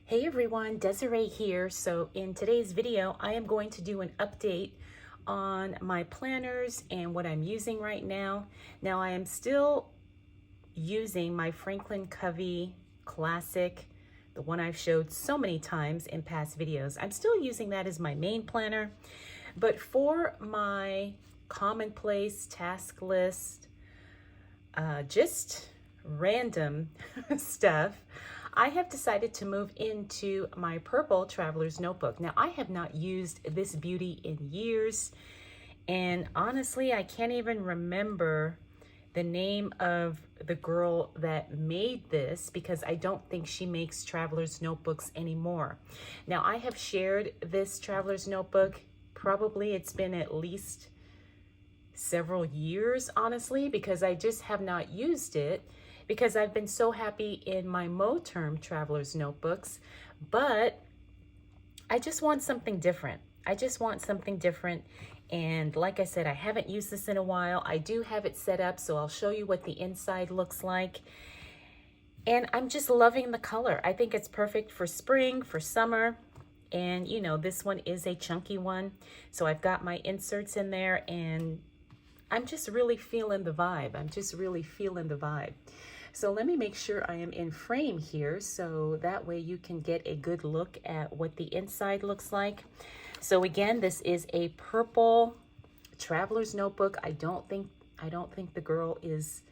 Hey everyone, Desiree here. So in today's video, I am going to do an update on my planners and what I'm using right now. Now I am still using my Franklin Covey Classic, the one I've showed so many times in past videos. I'm still using that as my main planner, but for my commonplace task list, just random stuff, I have decided to move into my purple traveler's notebook. Now, I have not used this beauty in years, and honestly, I can't even remember the name of the girl that made this because I don't think she makes traveler's notebooks anymore. Now, I have shared this traveler's notebook, probably it's been at least several years, honestly, because I just have not used it because I've been so happy in my Moterm traveler's notebooks, but I just want something different. I just want something different. And like I said, I haven't used this in a while. I do have it set up, so I'll show you what the inside looks like. And I'm just loving the color. I think it's perfect for spring, for summer. And you know, this one is a chunky one. So I've got my inserts in there and I'm just really feeling the vibe. I'm just really feeling the vibe. So let me make sure I am in frame here so that way you can get a good look at what the inside looks like. So again, this is a purple traveler's notebook. I don't think the girl is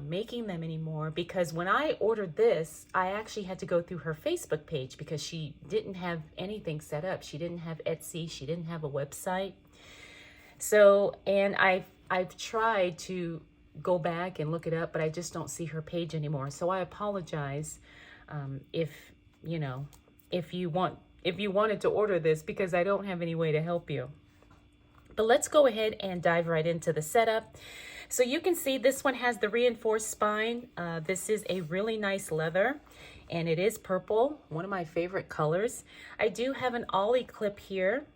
making them anymore, because when I ordered this, I actually had to go through her Facebook page because she didn't have anything set up. She didn't have Etsy. She didn't have a website. So, and I've tried to go back and look it up, but I just don't see her page anymore. So I apologize if you wanted to order this, because I don't have any way to help you. But let's go ahead and dive right into the setup. So you can see this one has the reinforced spine. This is a really nice leather, and it is purple, one of my favorite colors. I do have an ollie clip here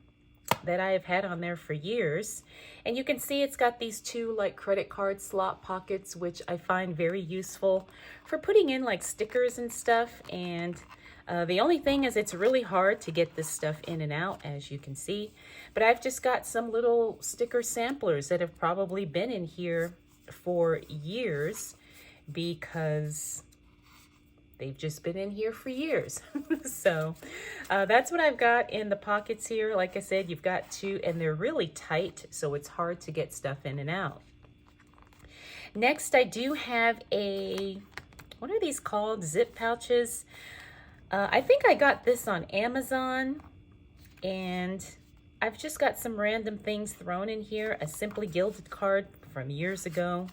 that I have had on there for years, and you can see it's got these two like credit card slot pockets, which I find very useful for putting in like stickers and stuff. And the only thing is it's really hard to get this stuff in and out, as you can see, but I've just got some little sticker samplers that have probably been in here for years because they've just been in here for years. So that's what I've got in the pockets here. Like I said, you've got two, and they're really tight, so it's hard to get stuff in and out. Next, I do have what are these called? Zip pouches. I think I got this on Amazon, and I've just got some random things thrown in here. A Simply Gilded card from years ago.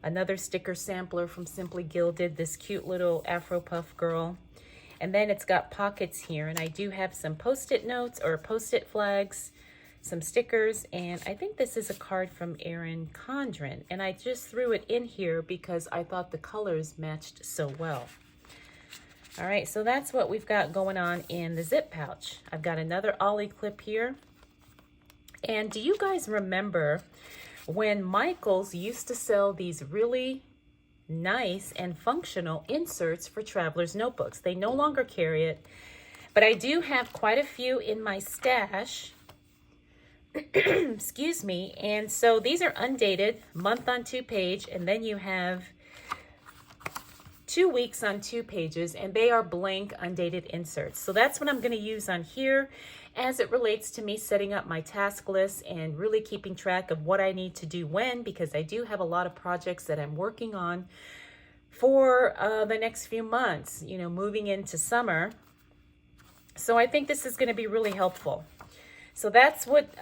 Another sticker sampler from Simply Gilded, this cute little Afro Puff girl. And then it's got pockets here, and I do have some Post-it notes or Post-it flags, some stickers, and I think this is a card from Erin Condren. And I just threw it in here because I thought the colors matched so well. All right, so that's what we've got going on in the zip pouch. I've got another ollie clip here. And do you guys remember when Michaels used to sell these really nice and functional inserts for traveler's notebooks? They no longer carry it, but I do have quite a few in my stash. Excuse me. And so these are undated, month on 2 page, and then you have 2 weeks on 2 pages, and they are blank undated inserts. So that's what I'm going to use on here as it relates to me setting up my task list and really keeping track of what I need to do when, because I do have a lot of projects that I'm working on for the next few months, you know, moving into summer. So I think this is going to be really helpful. So that's what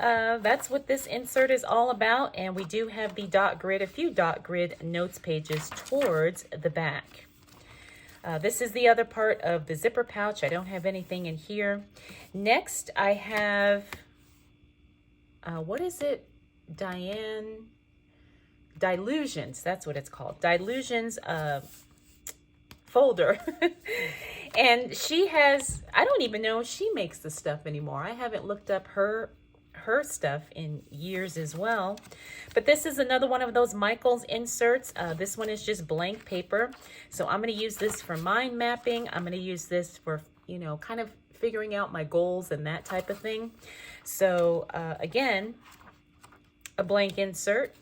this insert is all about. And we do have the dot grid, a few dot grid notes pages towards the back. This is the other part of the zipper pouch. I don't have anything in here. Next, I have, what is it? Dilutions, that's what it's called. Dilutions folder. And she has, I don't even know if she makes the stuff anymore. I haven't looked up her her stuff in years as well. But this is another one of those Michaels inserts. This one is just blank paper. So I'm going to use this for mind mapping. I'm going to use this for, you know, kind of figuring out my goals and that type of thing. So again, a blank insert.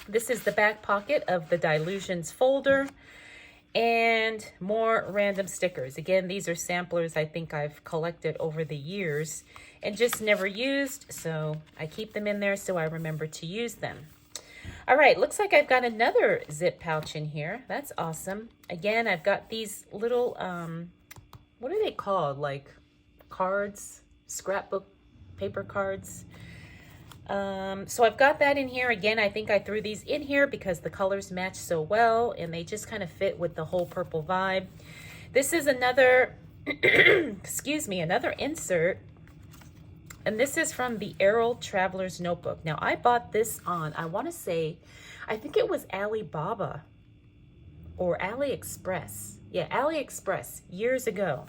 This is the back pocket of the Dilutions folder. And more random stickers. Again, these are samplers I think I've collected over the years and just never used. So I keep them in there so I remember to use them. All right, looks like I've got another zip pouch in here. That's awesome. Again, I've got these little, what are they called? Like cards, scrapbook paper cards. So I've got that in here. Again, I think I threw these in here because the colors match so well and they just kind of fit with the whole purple vibe. This is another, excuse me, another insert. And this is from the Errol Traveler's Notebook. Now I bought this on, I want to say, I think it was Alibaba or AliExpress. Yeah, AliExpress years ago.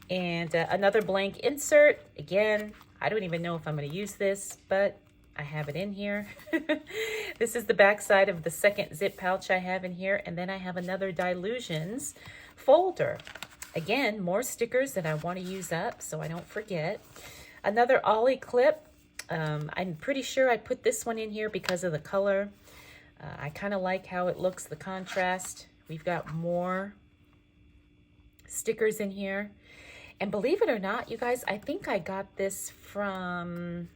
And another blank insert. Again, I don't even know if I'm going to use this, but I have it in here. This is the back side of the second zip pouch I have in here. And then I have another Dilutions folder. Again, more stickers that I want to use up so I don't forget. Another Ollie clip. I'm pretty sure I put this one in here because of the color. I kind of like how it looks, the contrast. We've got more stickers in here. And believe it or not, you guys, I think I got this from,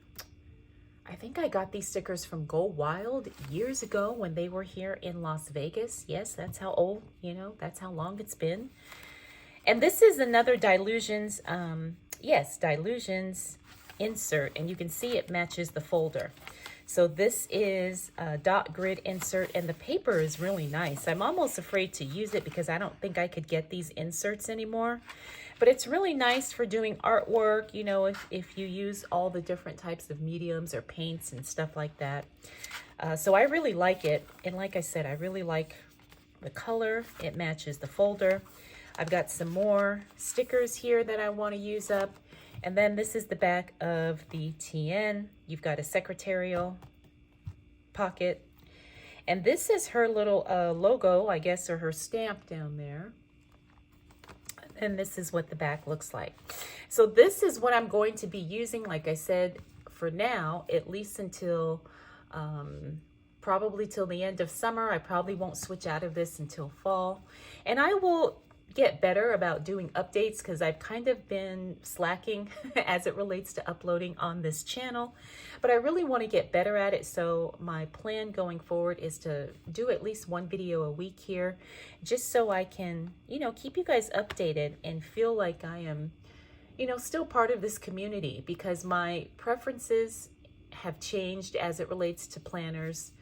I think I got these stickers from Go Wild years ago when they were here in Las Vegas. Yes, that's how old, you know, that's how long it's been. And this is another Dilutions, yes, Dilutions insert. And you can see it matches the folder. So this is a dot grid insert and the paper is really nice. I'm almost afraid to use it because I don't think I could get these inserts anymore. But it's really nice for doing artwork, you know, if you use all the different types of mediums or paints and stuff like that. So I really like it. And like I said, I really like the color. It matches the folder. I've got some more stickers here that I want to use up. And then this is the back of the TN. You've got a secretarial pocket. And this is her little logo, I guess, or her stamp down there. And this is what the back looks like. So this is what I'm going to be using, like I said, for now, at least until probably till the end of summer. I probably won't switch out of this until fall. And I will get better about doing updates because I've kind of been slacking as it relates to uploading on this channel. But I really want to get better at it. So my plan going forward is to do at least one video a week here, just so I can, you know, keep you guys updated and feel like I am, you know, still part of this community, because my preferences have changed as it relates to planners.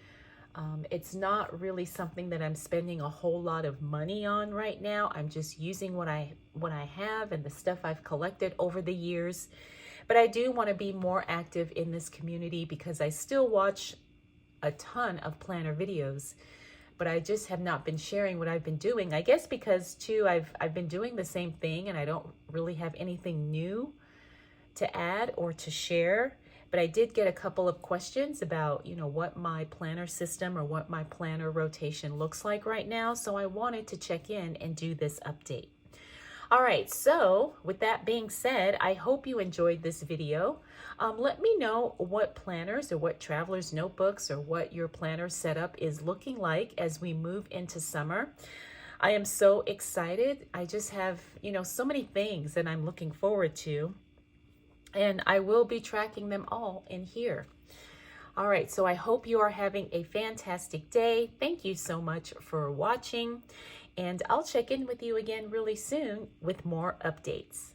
It's not really something that I'm spending a whole lot of money on right now. I'm just using what I have and the stuff I've collected over the years. But I do want to be more active in this community because I still watch a ton of planner videos, but I just have not been sharing what I've been doing. I guess because too, I've been doing the same thing and I don't really have anything new to add or to share. But I did get a couple of questions about, you know, what my planner system or what my planner rotation looks like right now. So I wanted to check in and do this update. All right, so with that being said, I hope you enjoyed this video. Let me know what planners or what travelers notebooks or what your planner setup is looking like as we move into summer. I am so excited. I just have, you know, so many things that I'm looking forward to. And I will be tracking them all in here. All right, so I hope you are having a fantastic day. Thank you so much for watching. And I'll check in with you again really soon with more updates.